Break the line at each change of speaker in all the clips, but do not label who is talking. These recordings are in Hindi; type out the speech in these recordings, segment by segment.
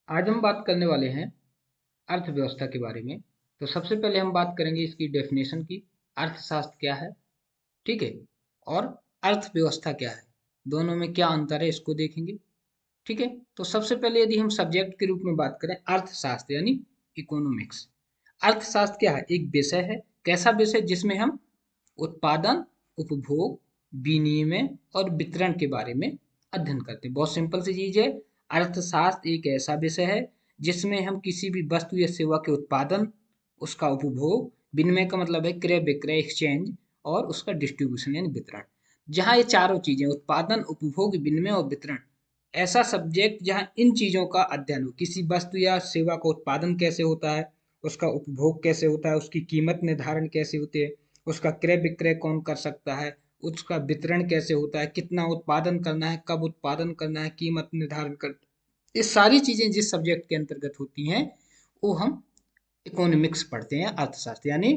आज हम बात करने वाले हैं अर्थव्यवस्था के बारे में। तो सबसे पहले हम बात करेंगे इसकी डेफिनेशन की। अर्थशास्त्र क्या है, ठीक है, और अर्थव्यवस्था क्या है, दोनों में क्या अंतर है इसको देखेंगे। ठीक है, तो सबसे पहले यदि हम सब्जेक्ट के रूप में बात करें अर्थशास्त्र यानी इकोनॉमिक्स। अर्थशास्त्र क्या है? एक विषय है। कैसा विषय? जिसमें हम उत्पादन, उपभोग, विनिमय और वितरण के बारे में अध्ययन करते हैं। बहुत सिंपल सी चीज है। अर्थशास्त्र एक ऐसा विषय है जिसमें हम किसी भी वस्तु या सेवा के उत्पादन, उसका उपभोग, विनिमय का मतलब है क्रय विक्रय, एक्सचेंज, और उसका डिस्ट्रीब्यूशन यानी वितरण। जहाँ ये चारों चीजें उत्पादन, उपभोग, विनिमय और वितरण, ऐसा सब्जेक्ट जहाँ इन चीजों का अध्ययन हो। किसी वस्तु या सेवा का उत्पादन कैसे होता है, उसका उपभोग कैसे होता है, उसकी कीमत निर्धारण कैसे होती है, उसका क्रय विक्रय कौन कर सकता है, उसका वितरण कैसे होता है, कितना उत्पादन करना है, कब उत्पादन करना है, कीमत निर्धारण कर, ये सारी चीजें जिस सब्जेक्ट के अंतर्गत होती हैं वो हम इकोनॉमिक्स पढ़ते हैं। अर्थशास्त्र यानी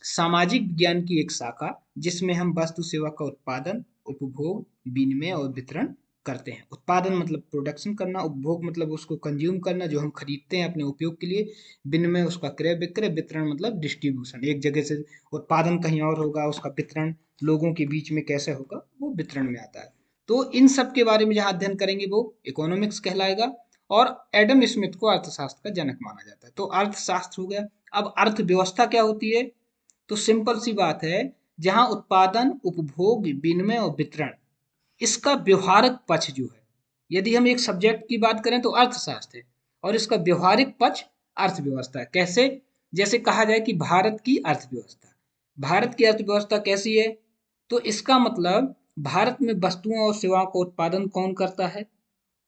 सामाजिक विज्ञान की एक शाखा जिसमें हम वस्तु सेवा का उत्पादन, उपभोग, विनिमय और वितरण करते हैं। उत्पादन मतलब प्रोडक्शन करना, उपभोग मतलब उसको कंज्यूम करना, जो हम खरीदते हैं अपने उपयोग के लिए, विनिमय उसका क्रय विक्रय, वितरण मतलब डिस्ट्रीब्यूशन, एक जगह से उत्पादन कहीं और होगा, उसका वितरण लोगों के बीच में कैसे होगा, वो वितरण में आता है। तो इन सब के बारे में जहाँ अध्ययन करेंगे वो इकोनॉमिक्स कहलाएगा। और एडम स्मिथ को अर्थशास्त्र का जनक माना जाता है। तो अर्थशास्त्र हो गया। अब अर्थव्यवस्था क्या होती है? तो सिंपल सी बात है, जहां उत्पादन, उपभोग, विनिमय और वितरण, इसका व्यवहारिक पक्ष जो है, यदि हम एक सब्जेक्ट की बात करें तो अर्थशास्त्र है, और इसका व्यवहारिक पक्ष अर्थव्यवस्था है। कैसे? जैसे कहा जाए कि भारत की अर्थव्यवस्था, भारत की अर्थव्यवस्था कैसी है? तो इसका मतलब भारत में वस्तुओं और सेवाओं का उत्पादन कौन करता है,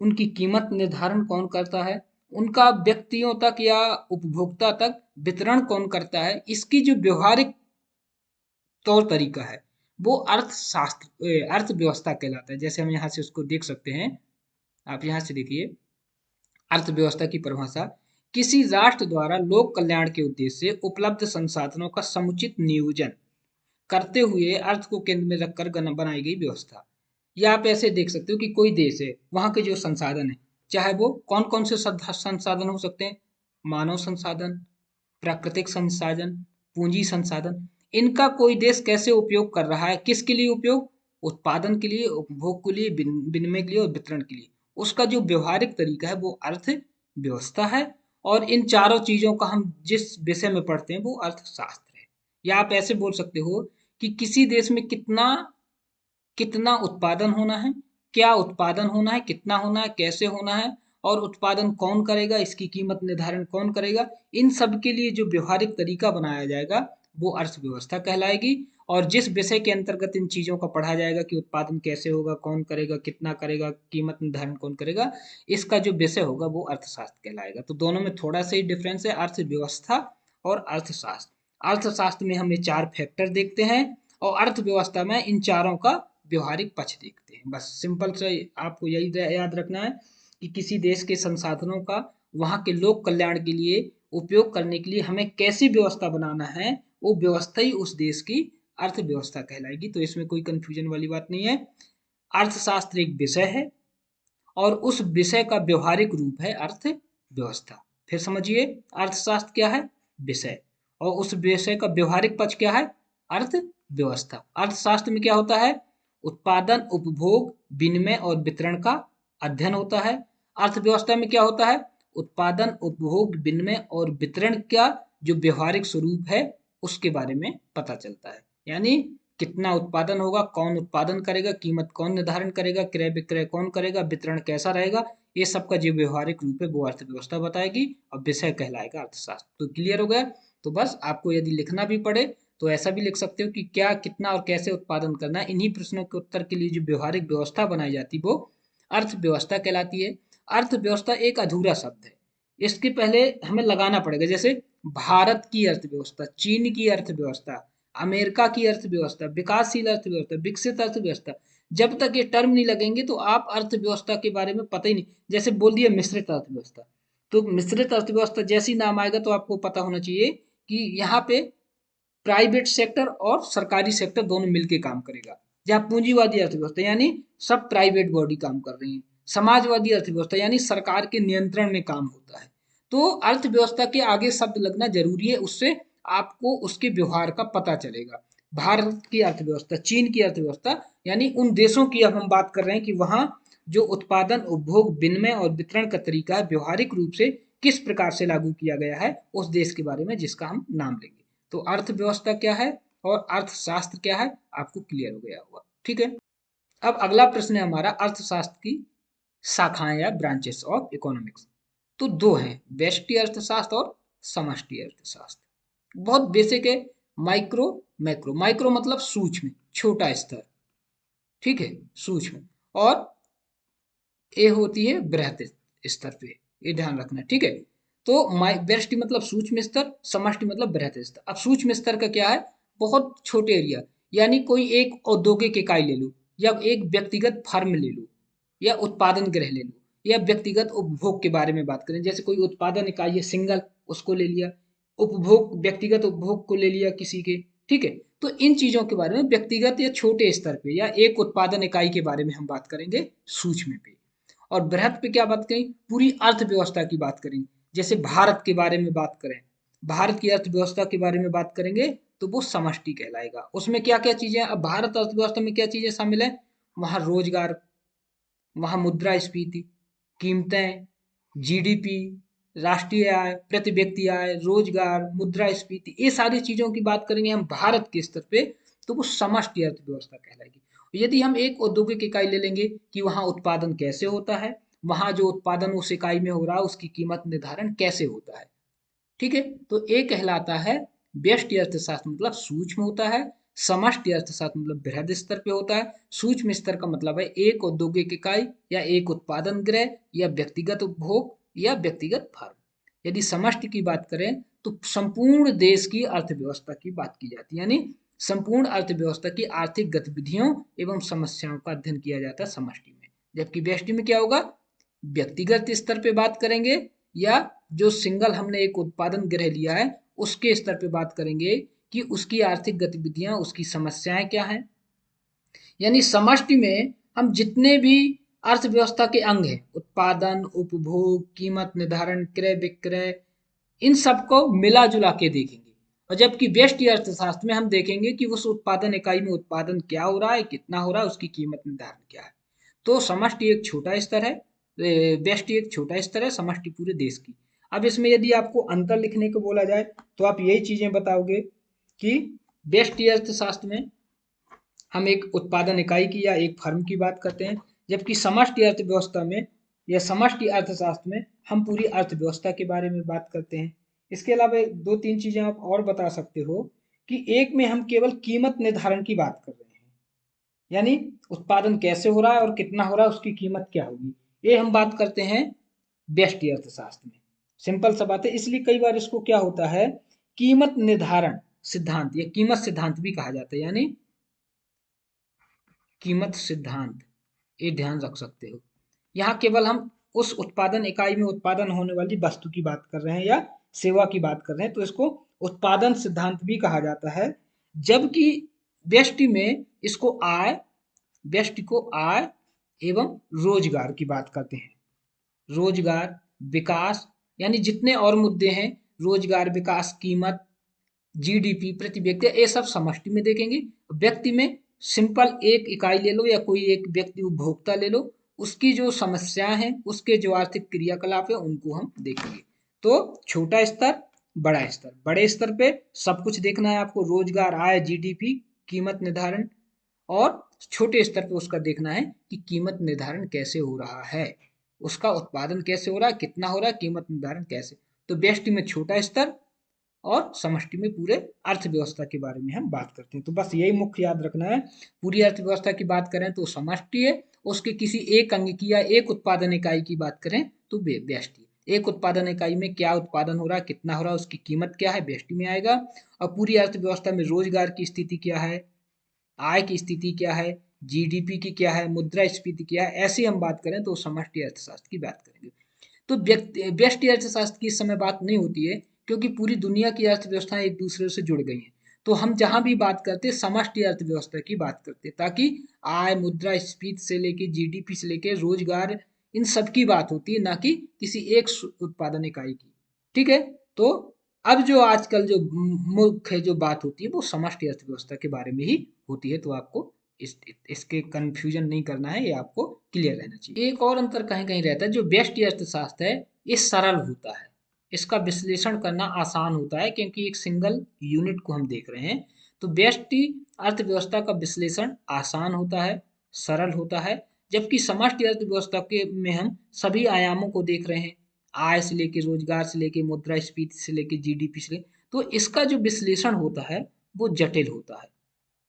उनकी कीमत निर्धारण कौन करता है, उनका व्यक्तियों तक या उपभोक्ता तक वितरण कौन करता है, इसकी जो व्यवहारिक तौर तरीका है वो अर्थशास्त्र अर्थव्यवस्था कहलाता है। जैसे हम यहाँ से उसको देख सकते हैं। आप यहाँ से देखिए, अर्थव्यवस्था की परिभाषा: किसी राष्ट्र द्वारा लोक कल्याण के उद्देश्य से उपलब्ध संसाधनों का समुचित नियोजन करते हुए अर्थ को केंद्र में रखकर बनाई गई व्यवस्था। या आप ऐसे देख सकते हो कि कोई देश है, वहां के जो संसाधन है, चाहे वो कौन कौन से संसाधन हो सकते हैं, मानव संसाधन, प्राकृतिक संसाधन, पूंजी संसाधन, इनका कोई देश कैसे उपयोग कर रहा है, किसके लिए उपयोग, उत्पादन के लिए, उपभोग के लिए, विनिमय के लिए और वितरण के लिए, उसका जो व्यवहारिक तरीका है वो अर्थव्यवस्था है। और इन चारों चीजों का हम जिस विषय में पढ़ते हैं वो अर्थशास्त्र है। या आप ऐसे बोल सकते हो कि किसी देश में कितना कितना उत्पादन होना है, क्या उत्पादन होना है, कितना होना है, कैसे होना है, और उत्पादन कौन करेगा, इसकी कीमत निर्धारण कौन करेगा, इन सब के लिए जो व्यवहारिक तरीका बनाया जाएगा वो अर्थव्यवस्था कहलाएगी। और जिस विषय के अंतर्गत इन चीजों का पढ़ा जाएगा कि उत्पादन कैसे होगा, कौन करेगा, कितना करेगा, कीमत निर्धारण कौन करेगा, इसका जो विषय होगा वो अर्थशास्त्र कहलाएगा। तो दोनों में थोड़ा सा ही डिफरेंस है, अर्थव्यवस्था और अर्थशास्त्र। अर्थशास्त्र में हम ये चार फैक्टर देखते हैं, और अर्थव्यवस्था में इन चारों का व्यवहारिक पक्ष देखते हैं। बस सिंपल से आपको यही याद रखना है कि किसी देश के संसाधनों का वहाँ के लोक कल्याण के लिए उपयोग करने के लिए हमें कैसी व्यवस्था बनाना है, वो व्यवस्था ही उस देश की अर्थव्यवस्था कहलाएगी। तो इसमें कोई कंफ्यूजन वाली बात नहीं है। अर्थशास्त्र एक विषय है और उस विषय का व्यवहारिक रूप है अर्थव्यवस्था। फिर समझिए, अर्थशास्त्र क्या है? विषय। और उस विषय का व्यवहारिक पक्ष क्या है? अर्थव्यवस्था। अर्थशास्त्र में क्या होता है? उत्पादन, उपभोग, विनिमय और वितरण का अध्ययन होता है। अर्थव्यवस्था में क्या होता है? उत्पादन, उपभोग, विनिमय और वितरण का जो व्यवहारिक स्वरूप है उसके बारे में पता चलता है। यानी कितना उत्पादन होगा, कौन उत्पादन करेगा, कीमत कौन निर्धारण करेगा, क्रय विक्रय कौन करेगा, वितरण कैसा रहेगा, ये सब का जो व्यवहारिक रूप है वो अर्थव्यवस्था बताएगी और विषय कहलाएगा अर्थशास्त्र। तो क्लियर हो गया? तो बस आपको यदि लिखना भी पड़े तो ऐसा भी लिख सकते हो कि क्या, कितना और कैसे उत्पादन करना है। इन्हीं प्रश्नों के उत्तर के लिए जो व्यवहारिक व्यवस्था बनाई जाती है वो अर्थव्यवस्था कहलाती है। अर्थव्यवस्था एक अधूरा शब्द है, इसके पहले हमें लगाना पड़ेगा। जैसे भारत की अर्थव्यवस्था, चीन की अर्थव्यवस्था, अमेरिका की अर्थव्यवस्था, विकासशील अर्थव्यवस्था, विकसित अर्थव्यवस्था, जब तक ये टर्म नहीं लगेंगे तो आप अर्थव्यवस्था के बारे में पता ही नहीं। जैसे बोल दिया मिश्रित अर्थव्यवस्था, तो मिश्रित अर्थव्यवस्था जैसी नाम आएगा तो आपको पता होना चाहिए कि यहाँ पे प्राइवेट सेक्टर और सरकारी सेक्टर दोनों मिलकर काम करेगा। जहाँ पूंजीवादी अर्थव्यवस्था यानी सब प्राइवेट बॉडी काम कर रही है, समाजवादी अर्थव्यवस्था यानी सरकार के नियंत्रण में काम होता है। तो अर्थव्यवस्था के आगे शब्द लगना जरूरी है, उससे आपको उसके व्यवहार का पता चलेगा। भारत की अर्थव्यवस्था, चीन की अर्थव्यवस्था, यानी उन देशों की अब हम बात कर रहे हैं कि वहाँ जो उत्पादन, उपभोग, विनिमय और वितरण का तरीका है व्यवहारिक रूप से किस प्रकार से लागू किया गया है उस देश के बारे में जिसका हम नाम लेंगे। तो अर्थव्यवस्था क्या है और अर्थशास्त्र क्या है आपको क्लियर हो गया होगा। ठीक है, अब अगला प्रश्न है हमारा अर्थशास्त्र की शाखाएं या ब्रांचेस ऑफ इकोनॉमिक्स। तो दो हैं, व्यष्टि अर्थशास्त्र और समष्टि अर्थशास्त्र। बहुत बेसिक है। Micro, macro. माइक्रो मतलब सूक्ष्म, छोटा स्तर, ठीक है, सूक्ष्म। और ए होती है बृहत स्तर पे, ये ध्यान रखना, ठीक है। तो व्यष्टि मतलब सूक्ष्म स्तर, समष्टि मतलब बृहत स्तर। अब सूक्ष्म स्तर का क्या है, बहुत छोटे एरिया, यानी कोई एक औद्योगिक इकाई ले लो या एक व्यक्तिगत फर्म ले लो या उत्पादन गृह ले लो या व्यक्तिगत उपभोग के बारे में बात करें, जैसे कोई उत्पादन इकाई है सिंगल, उसको ले लिया, उपभोग व्यक्तिगत उपभोग को ले लिया किसी के, ठीक है। तो इन चीजों के बारे में व्यक्तिगत या छोटे स्तर पे या एक उत्पादन इकाई के बारे में हम बात करेंगे सूक्ष्म पे। और बृहत पे क्या बात करें, पूरी अर्थव्यवस्था की बात करेंगे। जैसे भारत के बारे में बात करें, भारत की अर्थव्यवस्था के बारे में बात करेंगे तो वो समष्टि कहलाएगा। उसमें क्या क्या चीजें, अब भारत अर्थव्यवस्था में क्या चीजें शामिल है, वहां रोजगार, वहां मुद्रास्फीति, कीमतें, जीडीपी, राष्ट्रीय आय, प्रति व्यक्ति आय, रोजगार, मुद्रास्फीति, ये सारी चीजों की बात करेंगे हम भारत के स्तर पे तो वो समष्टि अर्थव्यवस्था कहलाएगी। यदि हम एक औद्योगिक इकाई ले लेंगे कि वहां उत्पादन कैसे होता है, वहां जो उत्पादन उस इकाई में हो रहा है उसकी कीमत निर्धारण कैसे होता है, ठीक है। तो ये कहलाता है व्यष्टि अर्थशास्त्र, मतलब सूक्ष्म होता है। समष्टि अर्थशास्त्र मतलब बृहद स्तर पे होता है। सूक्ष्म स्तर का मतलब है एक औद्योगिक इकाई या एक उत्पादन गृह या व्यक्तिगत उपभोग या व्यक्तिगत फर्म। यदि समष्टि की बात करें तो संपूर्ण देश की अर्थव्यवस्था की बात की जाती है, यानी संपूर्ण अर्थव्यवस्था की आर्थिक गतिविधियों एवं समस्याओं का अध्ययन किया जाता है समष्टि में। जबकि व्यष्टि में क्या होगा, व्यक्तिगत स्तर पे बात करेंगे या जो सिंगल हमने एक उत्पादन गृह लिया है उसके स्तर पे बात करेंगे कि उसकी आर्थिक गतिविधियां, उसकी समस्याएं क्या हैं। यानी समष्टि में हम जितने भी अर्थव्यवस्था के अंग हैं, उत्पादन, उपभोग, कीमत निर्धारण, क्रय विक्रय, इन सबको मिला जुला के देखेंगे। और जबकि व्यष्टि अर्थशास्त्र में हम देखेंगे कि उस उत्पादन इकाई में उत्पादन क्या हो रहा है, कितना हो रहा है, उसकी कीमत निर्धारण क्या है। तो समष्टि एक छोटा स्तर है, व्यष्टि एक छोटा स्तर है, समष्टि पूरे देश की। अब इसमें यदि आपको अंतर लिखने को बोला जाए तो आप यही चीजें बताओगे कि व्यष्टि अर्थशास्त्र में हम एक उत्पादन इकाई की या एक फर्म की बात करते हैं, जबकि समष्टि अर्थव्यवस्था में या समष्टि अर्थशास्त्र में हम पूरी अर्थव्यवस्था के बारे में बात करते हैं। इसके अलावा दो तीन चीजें आप और बता सकते हो कि एक में हम केवल कीमत निर्धारण की बात कर रहे हैं, यानी उत्पादन कैसे हो रहा है और कितना हो रहा है, उसकी कीमत क्या होगी, ये हम बात करते हैं व्यष्टि अर्थशास्त्र में। सिंपल सा बात है, इसलिए कई बार इसको क्या होता है, कीमत निर्धारण सिद्धांत या कीमत सिद्धांत भी कहा जाता है, यानी कीमत सिद्धांत, ये ध्यान रख सकते हो। यहाँ केवल हम उस उत्पादन इकाई में उत्पादन होने वाली वस्तु की बात कर रहे हैं या सेवा की बात कर रहे हैं, तो इसको उत्पादन सिद्धांत भी कहा जाता है। जबकि व्यष्टि में इसको आय, व्यष्टि को आय एवं रोजगार की बात करते हैं। रोजगार, विकास, यानी जितने और मुद्दे हैं, रोजगार, विकास, कीमत, जीडीपी, प्रति व्यक्ति, ये सब समष्टि में देखेंगे। व्यक्ति में सिंपल एक इकाई ले लो या कोई एक व्यक्ति उपभोक्ता ले लो, उसकी जो समस्याएं हैं, उसके जो आर्थिक क्रियाकलाप है उनको हम देखेंगे। तो छोटा स्तर, बड़ा स्तर, बड़े स्तर पे सब कुछ देखना है आपको, रोजगार, आय, जीडीपी, कीमत निर्धारण। और छोटे स्तर पे उसका देखना है कि कीमत निर्धारण कैसे हो रहा है, उसका उत्पादन कैसे हो रहा है, कितना हो रहा है, कीमत निर्धारण कैसे। तो व्यष्टि में छोटा स्तर और समष्टि में पूरे अर्थव्यवस्था के बारे में हम बात करते हैं। तो बस यही मुख्य याद रखना है, पूरी अर्थव्यवस्था की बात करें तो समष्टि है, उसके किसी एक अंग की या एक उत्पादन इकाई की बात करें तो व्यष्टि। एक उत्पादन इकाई में क्या उत्पादन हो रहा है, कितना हो रहा है, उसकी कीमत क्या है, व्यष्टि में आएगा। और पूरी अर्थव्यवस्था में रोजगार की स्थिति क्या है, आय की स्थिति क्या है, जीडीपी की क्या है, मुद्रास्फीति क्या है, ऐसी हम बात करें तो समष्टि अर्थशास्त्र की बात करेंगे। तो व्यष्टि अर्थशास्त्र की इस समय बात नहीं होती है क्योंकि पूरी दुनिया की अर्थव्यवस्थाएं एक दूसरे से जुड़ गई हैं। तो हम जहां भी बात करते हैं समष्टि अर्थव्यवस्था की बात करते हैं, ताकि आय, मुद्रास्फीति से लेके जीडीपी से लेके रोजगार, इन सब की बात होती है, ना कि किसी एक उत्पादन इकाई की। ठीक है, तो अब जो आजकल जो मुख्य जो बात होती है वो समष्टि अर्थव्यवस्था के बारे में ही होती है। तो आपको इसके कंफ्यूजन नहीं करना है, ये आपको क्लियर रहना चाहिए। एक और अंतर कहीं कहीं रहता है, जो व्यष्टि अर्थशास्त्र है ये सरल होता है, इसका विश्लेषण करना आसान होता है, क्योंकि एक सिंगल यूनिट को हम देख रहे हैं। तो व्यष्टि अर्थव्यवस्था का विश्लेषण आसान होता है, सरल होता है, जबकि समष्टि अर्थव्यवस्था के में हम सभी आयामों को देख रहे हैं, आय से लेके रोजगार से लेके मुद्रास्फीति से लेके जीडीपी से लेके, तो इसका जो विश्लेषण होता है वो जटिल होता है।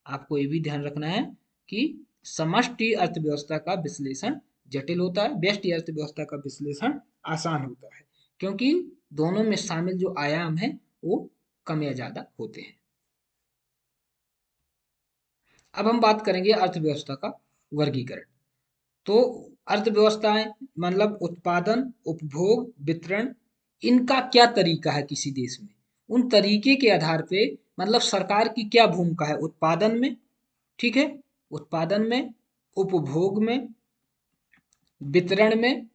आपको ये भी ध्यान रखना है कि समष्टि अर्थव्यवस्था का विश्लेषण जटिल होता है, व्यष्टि अर्थव्यवस्था का विश्लेषण आसान होता है, क्योंकि दोनों में शामिल जो आयाम है वो कम या ज्यादा होते हैं। अब हम बात करेंगे अर्थव्यवस्था का वर्गीकरण। तो अर्थव्यवस्थाएं मतलब उत्पादन, उपभोग, वितरण, इनका क्या तरीका है किसी देश में, उन तरीके के आधार पे मतलब सरकार की क्या भूमिका है उत्पादन में, ठीक है, उत्पादन में, उपभोग में, वितरण में,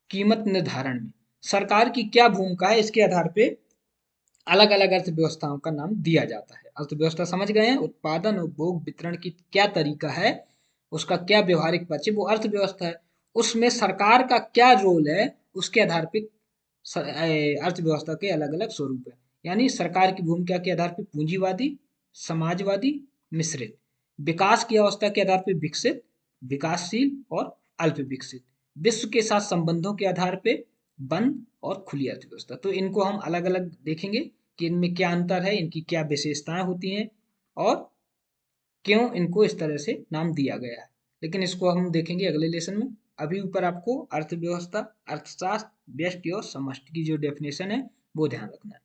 कीमत निर्धारण में सरकार की क्या भूमिका है, इसके आधार पे अलग अलग अर्थव्यवस्थाओं का नाम दिया जाता है। अर्थव्यवस्था समझ गए हैं, उत्पादन, उपभोग, वितरण की क्या तरीका है, उसका क्या व्यवहारिक पक्ष है, वो अर्थव्यवस्था है। उसमें सरकार का क्या रोल है, उसके आधार पे अर्थव्यवस्था के अलग अलग स्वरूप है। यानी सरकार की भूमिका के आधार पे पूंजीवादी, समाजवादी, मिश्रित, विकास की अवस्था के आधार पे विकसित, विकासशील और अल्प विकसित, विश्व के साथ संबंधों के आधार पे बंद और खुली अर्थव्यवस्था। तो इनको हम अलग अलग देखेंगे कि इनमें क्या अंतर है, इनकी क्या विशेषताएं होती हैं और क्यों इनको इस तरह से नाम दिया गया है। लेकिन इसको हम देखेंगे अगले लेसन में। अभी ऊपर आपको अर्थव्यवस्था, अर्थशास्त्र, व्यष्टि और समष्टि की जो डेफिनेशन है वो ध्यान रखना है।